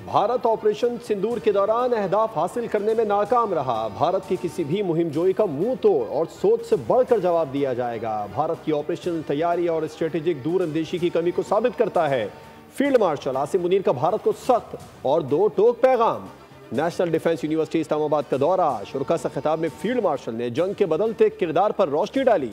Bharat operation सिंदूर के दौरान अहदाफ हासिल करने में नाकाम रहा। भारत की किसी भी मुहिम जोई का मुंह तोड़ और सोच से बढ़कर जवाब दिया जाएगा। भारत की ऑपरेशन तैयारी और स्ट्रेटेजिक दूरअंदेशी की कमी को साबित करता है। फील्ड मार्शल आसिम मुनीर का भारत को सख्त और दो टोक पैगाम। नेशनल डिफेंस यूनिवर्सिटी इस्लामाबाद का दौरा, शुरा से खिताब में फील्ड मार्शल ने जंग के बदलते किरदार पर रोशनी डाली।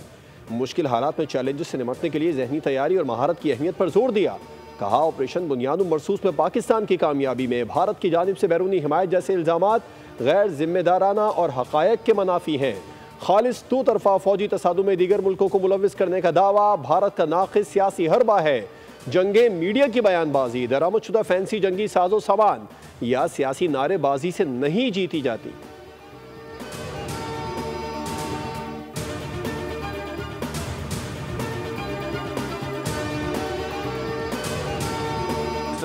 मुश्किल हालात में चैलेंजेस से निपटने के लिए जहनी तैयारी और महारत की अहमियत पर जोर दिया। कहा, ऑपरेशन बुनियाद मरसूस में पाकिस्तान की कामयाबी में भारत की जानिब से बैरूनी हिमायत जैसे इल्जामात गैर जिम्मेदाराना और हकायक के मनाफी हैं। खालिस दो तरफा फौजी तसादुम में दीगर मुल्कों को मुलविस करने का दावा भारत का नाक़िस सियासी हरबा है। जंगे मीडिया की बयानबाजी, दरामदशुदा फैंसी जंगी साजो सामान या सियासी नारेबाजी से नहीं जीती जाती।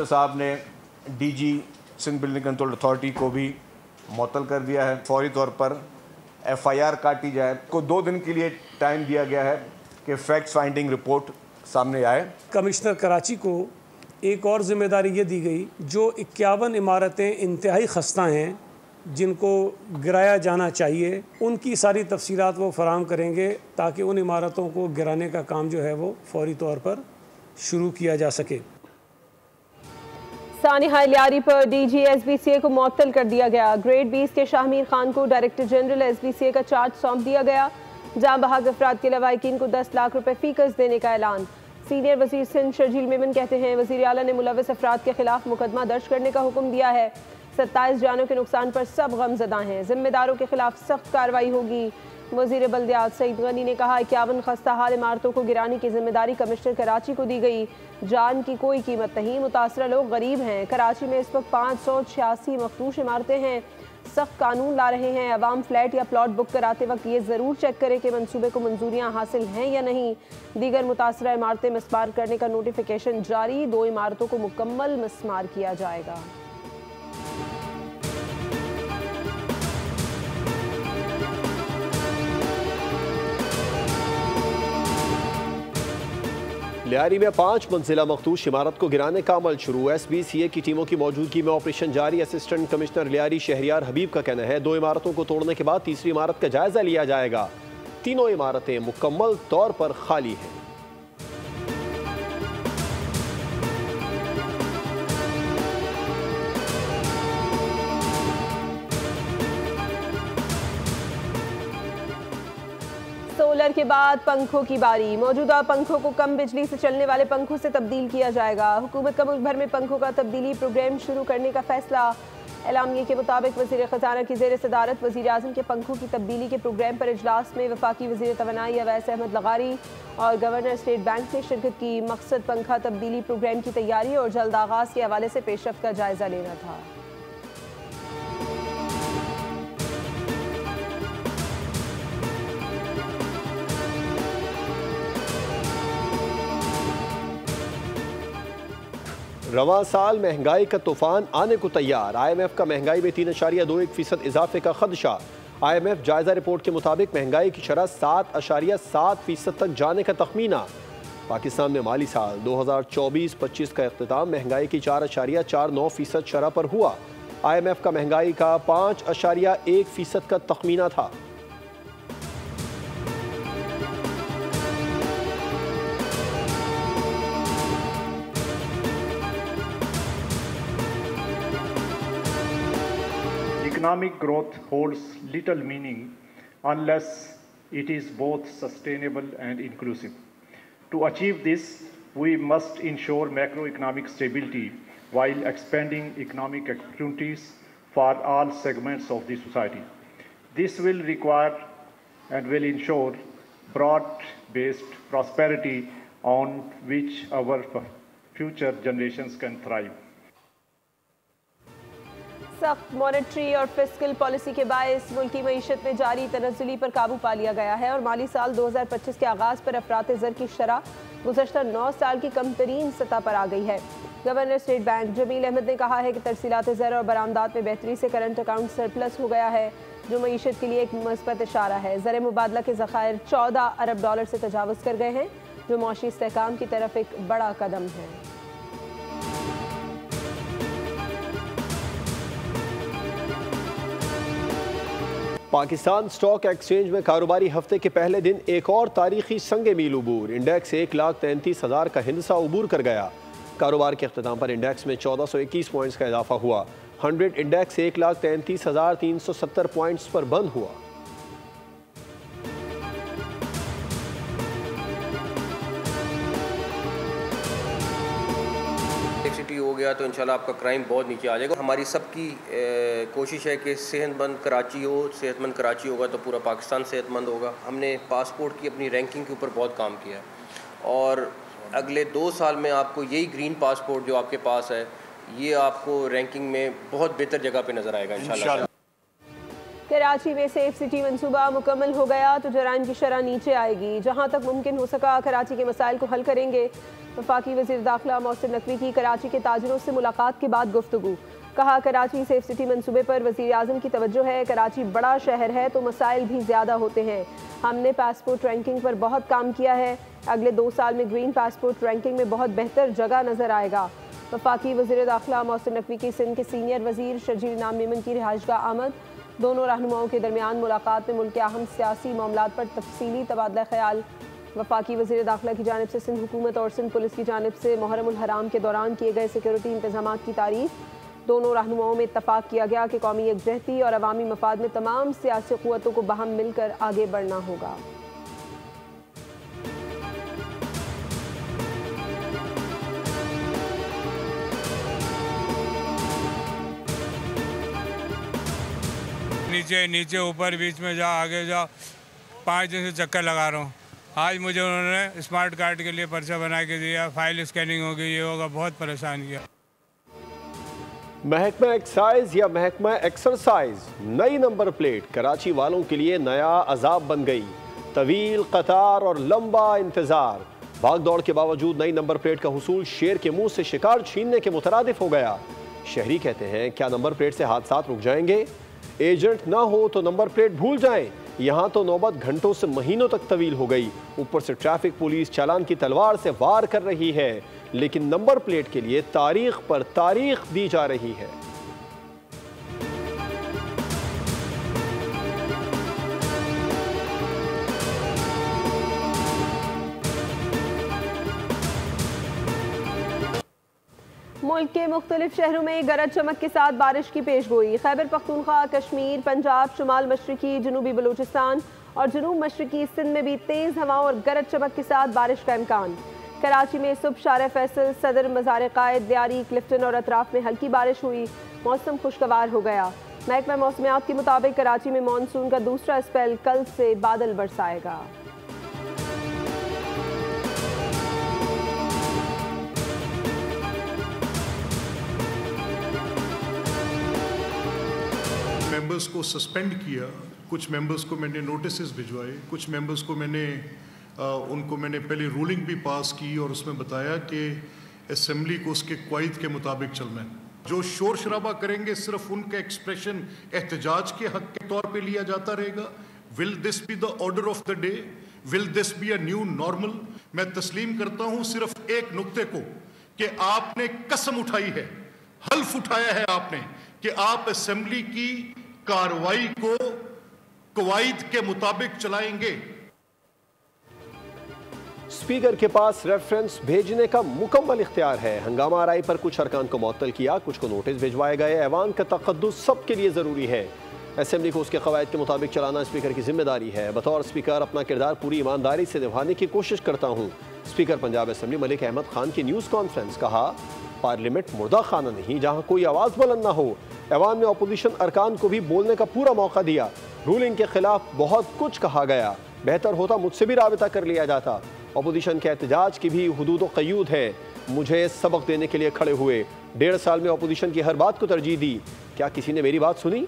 साहब ने DG Sindh building control authority को भी मुअत्तल कर दिया है। फौरी तौर पर एफआईआर काटी जाए। को 2 दिन के लिए टाइम दिया गया है कि फैक्ट फाइंडिंग रिपोर्ट सामने आए। कमिश्नर कराची को एक और जिम्मेदारी ये दी गई, जो 51 इमारतें इंतहाई खस्ता हैं जिनको गिराया जाना चाहिए, उनकी सारी तफसीलात वो फराहम करेंगे ताकि उन इमारतों को गिराने का काम जो है वो फौरी तौर पर शुरू किया जा सके। सानिहा लियारी पर डीजी एसबीसीए को मुअत्तल कर दिया गया। ग्रेड 20 के शाहमीर खान को डायरेक्टर जनरल एसबीसीए का चार्ज सौंप दिया गया। जाँ बहक अफराद के लवाहिकीन को 10 लाख रुपए फीकस देने का ऐलान। सीनियर वजीर सिंध शर्जील मेमन कहते हैं, वजीर आला ने मुलविस अफराद के खिलाफ मुकदमा दर्ज करने का हुक्म दिया है। 27 जानों के नुकसान पर सब गमजदा हैं। जिम्मेदारों के खिलाफ सख्त कार्रवाई होगी। वजीर बल्दियात सईद गनी ने कहा, 51 खस्ता हाल इमारतों को गिराने की जिम्मेदारी कमिश्नर कराची को दी गई। जान की कोई कीमत नहीं, मुतासरा लोग गरीब हैं। कराची में इस वक्त 586 मखदूश इमारतें हैं। सख्त कानून ला रहे हैं। अवाम फ्लैट या प्लॉट बुक कराते वक्त ये ज़रूर चेक करें कि मनसूबे को मंजूरियाँ हासिल हैं या नहीं। दीगर मुतासरा इमारतें मिसमार करने का नोटिफिकेशन जारी। 2 इमारतों को मुकम्मल मिसमार किया जाएगा। लियारी में 5 मंजिला मखदूश इमारत को गिराने का अमल शुरू। एसबीसीए की टीमों की मौजूदगी में ऑपरेशन जारी। असिस्टेंट कमिश्नर लियारी शहरियार हबीब का कहना है, 2 इमारतों को तोड़ने के बाद तीसरी इमारत का जायजा लिया जाएगा। तीनों इमारतें मुकम्मल तौर पर खाली हैं। सोलर के बाद पंखों की बारी। मौजूदा पंखों को कम बिजली से चलने वाले पंखों से तब्दील किया जाएगा। हुकूमत का मुल्क भर में पंखों का तब्दीली प्रोग्राम शुरू करने का फैसला। एलामिया के मुताबिक वज़ीर ख़ज़ाना की ज़ेर सदारत वज़ीर आज़म के पंखों की तब्दीली के प्रोग्राम पर इजलास में वफाकी वज़ीर तवानाई अवैस अहमद लगारी और गवर्नर स्टेट बैंक ने शिरकत की। मकसद पंखा तब्दीली प्रोग्राम की तैयारी और जल्द आगाज़ के हवाले से पेशरफ्त का जायज़ा लेना था। रवां साल महंगाई का तूफान आने को तैयार। IMF का महंगाई में 3.21% इजाफे का खदशा। IMF जायजा रिपोर्ट के मुताबिक महंगाई की शरह 7.7% तक जाने का तखमीना। पाकिस्तान में माली साल 2024-25 का इख्तिताम महंगाई की 4.49% शरह पर हुआ। IMF का महंगाई का 5.1% का तखमीना था। Economic growth holds little meaning unless it is both sustainable and inclusive. To achieve this, we must ensure macroeconomic stability while expanding economic opportunities for all segments of the society. This will require and will ensure broad-based prosperity on which our future generations can thrive. सख्त monetary और fiscal policy के बायस मुल्की मईशत में जारी तनज़्ज़ुली पर काबू पा लिया गया है और माली साल 2025 के आगाज़ पर अफरात ज़र की शरह गुज़श्ता 9 साल की कम तरीन सतह पर आ गई है। Governor state bank Jamil Ahmed ने कहा है कि तरसीलात ज़र और बरामदात में बेहतरी से करंट अकाउंट सरप्लस हो गया है, जो मईशत के लिए एक मुस्बत इशारा है। ज़र मुबादला के ज़खायर $14 अरब से तजावज़ कर गए हैं, जो मौशी इस्तेहकाम की तरफ एक बड़ा कदम है। पाकिस्तान स्टॉक एक्सचेंज में कारोबारी हफ्ते के पहले दिन एक और तारीखी संगे मील उबूर। इंडेक्स 1,33,000 का हिंसा उबूर कर गया। कारोबार के अख्ताम पर इंडेक्स में 1421 पॉइंट्स का इजाफा हुआ। 100 इंडेक्स 1,33,370 पॉइंट्स पर बंद हुआ। सिटी हो गया तो इंशाल्लाह आपका क्राइम बहुत नीचे आ जाएगा। हमारी सबकी कोशिश है कि सेहतमंद कराची हो, सेहतमंद कराची होगा तो पूरा पाकिस्तान सेहतमंद होगा। हमने पासपोर्ट की अपनी रैंकिंग के ऊपर बहुत काम किया है और अगले 2 साल में आपको यही ग्रीन पासपोर्ट जो आपके पास है ये आपको रैंकिंग में बहुत बेहतर जगह पे नज़र आएगा इंशाल्लाह। कराची में सेफ सिटी मंसूबा मुकम्मल हो गया तो जराइम की शरह नीचे आएगी। जहां तक मुमकिन हो सका कराची के मसाइल को हल करेंगे। वफाकी वज़ीर दाखिला मोहसिन नकवी की कराची के ताजिरों से मुलाकात के बाद गुफ्तगू। कहा कराची सेफ सिटी मंसूबे पर वज़ीर आज़म की तवज्जो है। कराची बड़ा शहर है तो मसाइल भी ज़्यादा होते हैं। हमने पासपोर्ट रैंकिंग पर बहुत काम किया है। अगले 2 साल में ग्रीन पासपोर्ट रैंकिंग में बहुत बेहतर जगह नज़र आएगा। वफाकी वज़ीर दाखिला मोहसिन नकवी की सिंध के सीनियर वज़ीर शर्जील इनाम मेमन की रिहाइशगाह आमद। दोनों रहनुमाओं के दरमियान मुलाकात में मुल्क के अहम सियासी मामलात पर तफसीली तबादला ख्याल। वफाकी वज़ीर दाखिला की जानिब से सिंध हुकूमत और सिंध पुलिस की जानिब से मुहर्रम उल हराम के दौरान किए गए सिक्योरिटी इंतजाम की तारीफ। दोनों रहनुमाओं में इत्तफाक किया गया कि कौमी यकजहती और अवामी मफाद में तमाम सियासी क़ुव्वतों को बाहम मिलकर आगे बढ़ना होगा। नीचे नीचे ऊपर बीच में जाओ आगे जाओ 5 दिन से चक्कर लगा रहा हूँ। आज मुझे उन्होंने स्मार्ट कार्ड के लिए पर्चा बना के दिया, फाइल स्कैनिंग होगी, ये होगा, बहुत परेशान किया। महकमा एक्साइज या महकमा एक्सरसाइज, नई नंबर प्लेट कराची वालों के लिए नया अजाब बन गई। तवील कतार और लंबा इंतजार। भाग दौड़ के बावजूद नई नंबर प्लेट का हुसूल शेर के मुंह से शिकार छीनने के मुतरादिफ हो गया। शहरी कहते हैं क्या नंबर प्लेट से हादसात रुक जाएंगे? एजेंट ना हो तो नंबर प्लेट भूल जाएं। यहाँ तो नौबत घंटों से महीनों तक तवील हो गई। ऊपर से ट्रैफिक पुलिस चालान की तलवार से वार कर रही है, लेकिन नंबर प्लेट के लिए तारीख पर तारीख दी जा रही है। मुल्क के मुख्तलिफ शहरों में गरज चमक के साथ बारिश की पेशगोई। खैबर पख्तूनख्वा, कश्मीर, पंजाब, शुमाल मशरकी, जनूबी बलूचिस्तान और जनूब मशरकी सिंध में भी तेज़ हवाओं और गरज चमक के साथ बारिश का इम्कान। कराची में सुबह शार फैसल, सदर, मज़ार कायद, दियारी, क्लिफ्टन और अतराफ में हल्की बारिश हुई। मौसम खुशगवार हो गया। महकमा मौसमियात के मुताबिक कराची में मानसून का दूसरा स्पेल कल से बादल बरसाएगा। मेंबर्स को सस्पेंड किया, कुछ मेंबर्स को मैंने नोटिसेस भिजवाए, कुछ मेंबर्स को उनको मैंने पहले रूलिंग भी पास की और उसमें बताया कि असेंबली को उसके क़वाइद के मुताबिक चलना है। जो शोर शराबा करेंगे सिर्फ उनका एक्सप्रेशन एहतजाज के हक के तौर पे लिया जाता रहेगा। Will this be the order of the day? Will this be a new normal? मैं तस्लीम करता हूँ सिर्फ एक नुक्ते को कि आपने कसम उठाई है, हल्फ उठाया है आपने कि आप असेंबली की कार्रवाई को क़वाइद के मुताबिक चलाएंगे। स्पीकर के पास रेफरेंस भेजने का मुकम्मल इख्तियार है। हंगामा आराई पर कुछ अरकान को मुअत्तल किया, कुछ को नोटिस भिजवाए गए। ऐवान का तक़द्दुस सबके लिए ज़रूरी है। असेंबली को उसके क़वाइद के मुताबिक चलाना स्पीकर की जिम्मेदारी है। बतौर स्पीकर अपना किरदार पूरी ईमानदारी से निभाने की कोशिश करता हूँ। स्पीकर पंजाब असेंबली मलिक अहमद खान की न्यूज़ कॉन्फ्रेंस। कहा पार्लियामेंट मुर्दा खाना नहीं जहाँ कोई आवाज़ बुलंद ना हो। ऐवान में अपोजिशन अरकान को भी बोलने का पूरा मौका दिया। रूलिंग के खिलाफ बहुत कुछ कहा गया, बेहतर होता मुझसे भी राबिता कर लिया जाता। अपोजिशन के एहतजाज की भी हुदूद व क़यूद है। मुझे सबक देने के लिए खड़े हुए। 1.5 साल में अपोजिशन की हर बात को तरजीह दी। क्या किसी ने मेरी बात सुनी?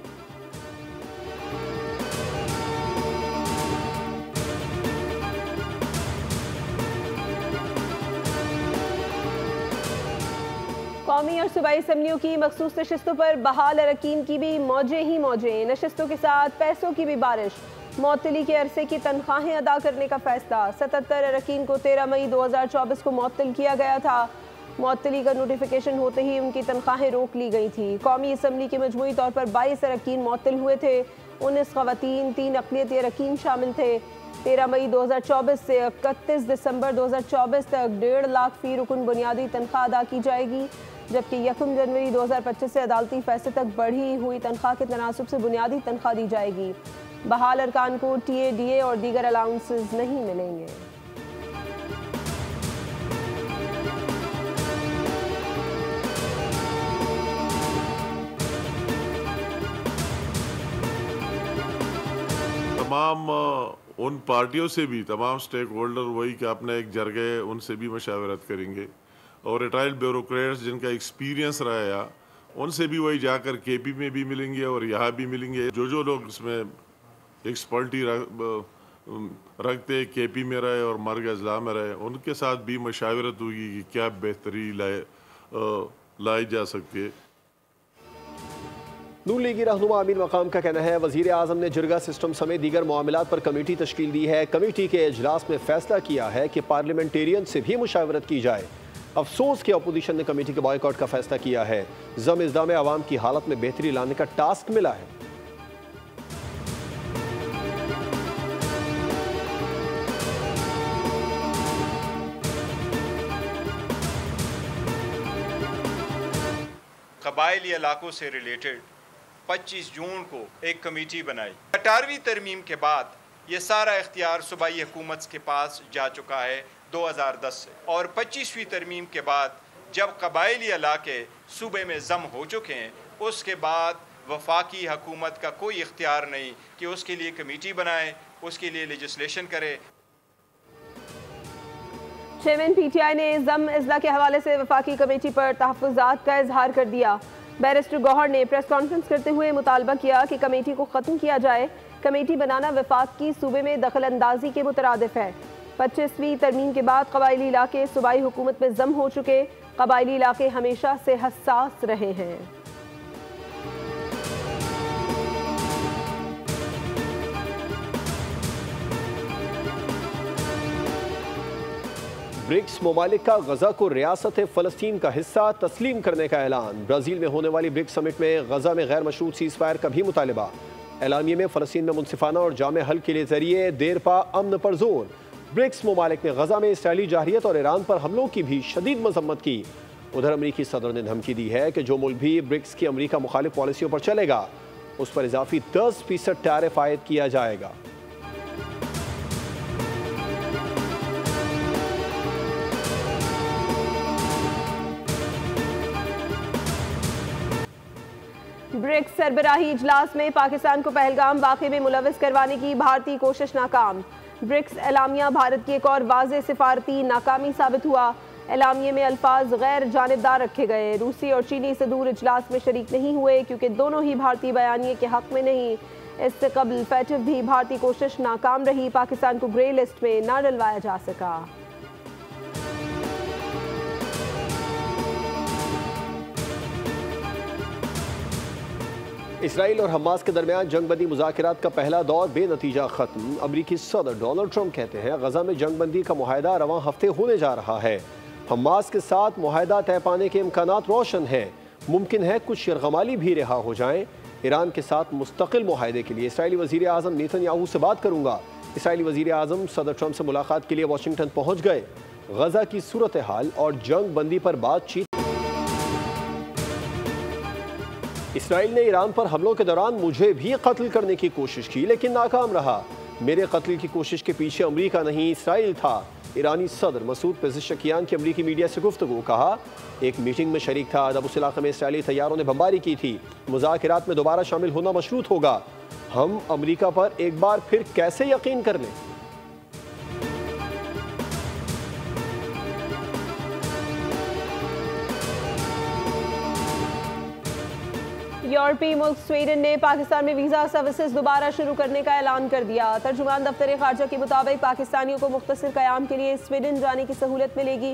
कौमी और सूबाई असम्बलियों की मखसूस नशस्तों पर बहाल अरकान की भी मौजें ही मौजें। नशस्तों के साथ पैसों की भी बारिश। मुअत्तली के अरसे की तनख्वाहें अदा करने का फैसला। 77 अरकान को 13 मई 2024 को मुअत्तल किया गया था। मुअत्तली का नोटिफिकेशन होते ही उनकी तनख्वाहें रोक ली गई थी। कौमी असम्बली के मजमूई तौर पर 22 अरकान मुअत्तल हुए थे। 19 ख़वातीन, 3 अक़लियती अरकान शामिल थे। 13 मई 2024 से 31 दिसंबर 2024 तक 1.5 लाख फ़ी रुकन बुनियादी तनख्वाह अदा की जाएगी, जबकि 1 जनवरी 2025 से अदालती फैसले तक बढ़ी हुई तनख्वाह के तनासुब से बुनियादी तनख्वाह दी जाएगी। बहाल अरकान को TADA और दीगर अलाउंसेस नहीं मिलेंगे। तमाम उन पार्टियों से भी, तमाम स्टेक होल्डर वही कि अपने एक जरगे, उनसे भी मशावरत करेंगे और रिटायर्ड ब्यूरोक्रेट्स जिनका एक्सपीरियंस रहा है उनसे भी वही जाकर KP में भी मिलेंगे और यहाँ भी मिलेंगे। जो लोग इसमें एक्सपर्टी रखते KP में रहे और मर्ग अजला में रहे, उनके साथ भी मशावरत होगी कि क्या बेहतरी लाई जा सकती है। नून लीगी रहनुमा अमीन मकाम का कहना है वज़ीर आज़म ने जिरगा सिस्टम समेत दीगर मामलात पर कमेटी तश्कील दी है। कमेटी के इजलास में फैसला किया है कि पार्लियामेंटेरियन से भी मुशावरत की जाए। अफसोस कि अपोजिशन ने कमेटी के बॉयकॉट का फैसला किया है। ज़म-इज़्दा में आवाम की हालत में बेहतरी लाने का टास्क मिला है। कबायली इलाकों से रिलेटेड 25 जून को एक कमेटी बनाई। 18वीं तरमीम के बाद ये सारा इख्तियार सूबाई हुकूमत के पास जा चुका है 2010 से, और 25वीं तरमीम के बाद जब कबायली इलाके सूबे में जम हो चुके हैं, उसके बाद वफाकी हुकूमत का कोई इख्तियार नहीं कि उसके लिए कमेटी बनाए, उसके लिए लेजिस्लेशन करे। चेयरमैन PTI ने जम इजला के हवाले से वफाकी कमेटी पर तहफ़्फ़ुज़ात का इजहार कर दिया। बैरिस्टर गौहर ने प्रेस कॉन्फ्रेंस करते हुए मुतालबा किया कि कमेटी को ख़त्म किया जाए। कमेटी बनाना वफाक की सूबे में दखल अंदाजी के मुतरादिफ है। 25वीं तरमीम के बाद कबायली इलाके सूबाई हुकूमत में जम हो चुके। कबायली इलाके हमेशा से हसास रहे हैं। ब्रिक्स ममालिक का गजा को रियासत फ़लस्तीन का हिस्सा तस्लीम करने का ऐलान। ब्राज़ील में होने वाली ब्रिक्स समिट में गजा में गैर मशरूत सीज़ फायर का भी मुतालिबा। एलामिये में फ़लस्तीन में मुनसिफाना और जामे हल के लिए ज़रिए देरपा अमन पर जोर। ब्रिक्स ममालिक ने गजा में इसराइली जाहिरियत और ईरान पर हमलों की भी शदीद मजम्मत की। उधर अमरीकी सदर ने धमकी दी है कि जो मुल्क भी ब्रिक्स की अमरीका मुखालिफ पॉलिसियों पर चलेगा उस पर इजाफी 10% टैरिफ आयद किया जाएगा। ब्रिक्स सरबराही इजलास में पाकिस्तान को पहलगाम वाक़े में मुलव्वस करवाने की भारतीय कोशिश नाकाम। ब्रिक्स एलामिया भारत की एक और वाज़ेह सिफारती नाकामी साबित हुआ। एलामिये में अल्फाज गैर जानिबदार रखे गए। रूसी और चीनी सदूर इजलास में शरीक नहीं हुए क्योंकि दोनों ही भारतीय बयानिए के हक में नहीं। इससे कबल फैटिव भी भारतीय कोशिश नाकाम रही। पाकिस्तान को ग्रे लिस्ट में न डलवाया जा सका। इसराइल और हमास के दरमियान जंगबंदी मुज़ाकरात का पहला दौर बेनतीजा खत्म। अमरीकी सदर डोनाल्ड ट्रंप कहते हैं गजा में जंगबंदी का मुआहदा रवां हफ्ते होने जा रहा है। हमास के साथ मुआहदा तय पाने के इम्कानात रोशन हैं। मुमकिन है कुछ यरगमाली भी रिहा हो जाएं। ईरान के साथ मुस्तकिल मुआहदे के लिए इसराइली वज़ीर आज़म नेतन्याहू से बात करूँगा। इसराइली वज़ीर आज़म सदर ट्रंप से मुलाकात के लिए वाशिंगटन पहुँच गए। गजा की सूरत हाल और जंग बंदी पर बातचीत। इसराइल ने ईरान पर हमलों के दौरान मुझे भी कत्ल करने की कोशिश की लेकिन नाकाम रहा। मेरे कत्ल की कोशिश के पीछे अमेरिका नहीं इसराइल था। ईरानी सदर मसूद पेज़ेश्कियान की अमेरिकी मीडिया से गुफ्तगू। कहा एक मीटिंग में शरीक था जब उस इलाके में इसराइली तैयारों ने बमबारी की थी। मुज़ाकरात में दोबारा शामिल होना मशरूत होगा। हम अमेरिका पर एक बार फिर कैसे यकीन कर लें। यूरोपीय मुल्क स्वीडन ने पाकिस्तान में वीज़ा सर्विसेज दोबारा शुरू करने का ऐलान कर दिया। तर्जुमान दफ्तर खारजा के मुताबिक पाकिस्तानियों को मुख्तसर क़याम के लिए स्वीडन जाने की सहूलत मिलेगी।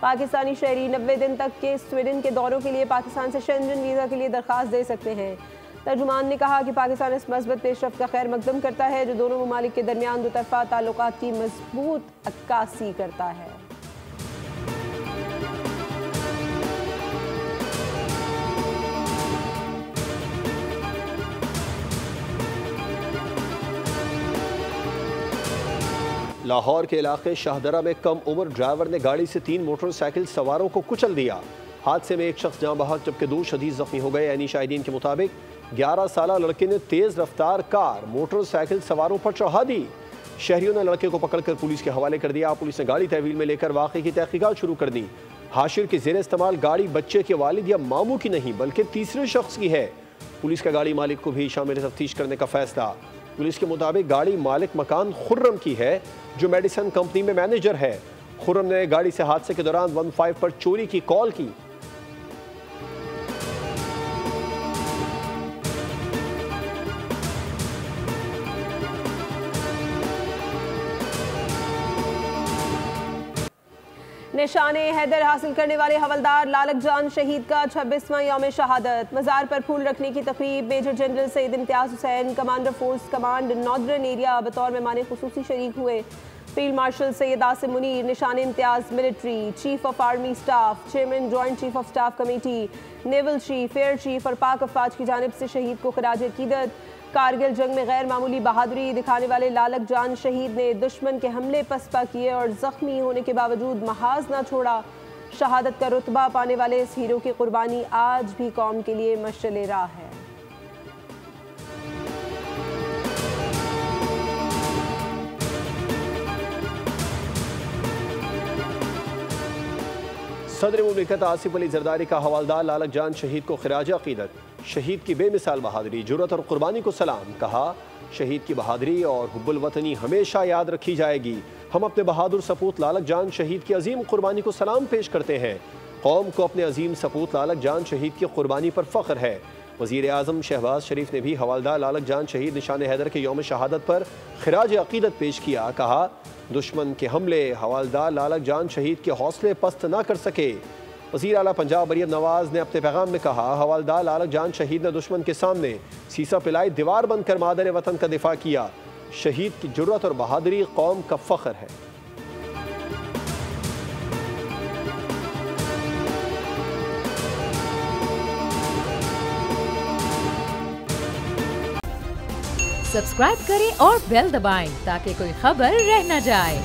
पाकिस्तानी शहरी 90 दिन तक के स्वीडन के दौरों के लिए पाकिस्तान से शेंजन वीज़ा के लिए दरख्वास्त दे सकते हैं। तर्जुमान ने कहा कि पाकिस्तान इस मस्बत पेशरफ्त का खैर मकदम करता है जो दोनों ममालिक के दरमियान दोतरफा ताल्लुकात की मजबूत अक्कासी करता है। लाहौर के इलाके शाहदरा में कम उम्र ड्राइवर ने गाड़ी से 3 मोटरसाइकिल सवारों को कुचल दिया। हादसे में एक शख्स जाँ बहक जबकि 2 शदीद जख्मी हो गए। यानी शाहिदीन के मुताबिक 11 साला लड़के ने तेज रफ्तार कार मोटरसाइकिल सवारों पर चढ़ा दी। शहरियों ने लड़के को पकड़कर पुलिस के हवाले कर दिया। पुलिस ने गाड़ी तहवील में लेकर वाक़े की तहकीकात शुरू कर दी। हाशिर के ज़ेर इस्तेमाल गाड़ी बच्चे के वालिद या मामू की नहीं बल्कि तीसरे शख्स की है। पुलिस का गाड़ी मालिक को भी शामिल तफ्तीश करने का फैसला। पुलिस के मुताबिक गाड़ी मालिक मकान खुर्रम की है जो मेडिसन कंपनी में मैनेजर है। खुर्रम ने गाड़ी से हादसे के दौरान 15 पर चोरी की कॉल की। निशाने हैदर हासिल करने वाले हवलदार लालक जान शहीद का 26वां यौम शहादत। मज़ार पर फूल रखने की तकरीब major general Syed Imtiaz Hussain commander force command northern area बतौर मेहमान खुसूसी शरीक हुए। Field marshal Syed Asim Munir, Nishan Imtiaz military, chief of army staff, chairman joint chief of staff committee, naval chief, air chief और पाक अफवाज की जानिब से शहीद को खराज अकीदत। कारगिल जंग में गैर मामूली बहादुरी दिखाने वाले लालक जान शहीद ने दुश्मन के हमले पसपा किए और ज़ख्मी होने के बावजूद महाज ना छोड़ा। शहादत का रुतबा पाने वाले इस हीरो की कुर्बानी आज भी कौम के लिए मशअल राह है। सदर मुमलिकत आसिफ अली जरदारी का हवालदार लालक जान शहीद को खिराज अकीदत। शहीद की बेमिसाल बहादुरी, जुर्रत और कुर्बानी को सलाम। कहा, शहीद की बहादुरी और हुब्बुल वतनी हमेशा याद रखी जाएगी। हम अपने बहादुर सपूत लालक जान शहीद की अजीम कुर्बानी को सलाम पेश करते हैं। कौम को अपने अजीम सपूत लालक जान शहीद की कुर्बानी पर फ़ख्र है। वज़ीर आज़म शहबाज शरीफ ने भी हवालदार लालक जान शहीद निशान हैदर के यौम शहादत पर खिराज अकीदत पेश किया। कहा, दुश्मन के हमले हवालदार लालक जान शहीद के हौसले पस्त ना कर सके। वज़ीर आला पंजाब मरियम नवाज़ ने अपने पैगाम में कहा, हवालदार लालक जान शहीद ने दुश्मन के सामने सीसा पिलाई दीवार बनकर मादर वतन का दिफा किया। शहीद की जुर्रत और बहादुरी कौम का फ़ख्र है। सब्सक्राइब करें और बेल दबाएं ताकि कोई खबर रह न जाए।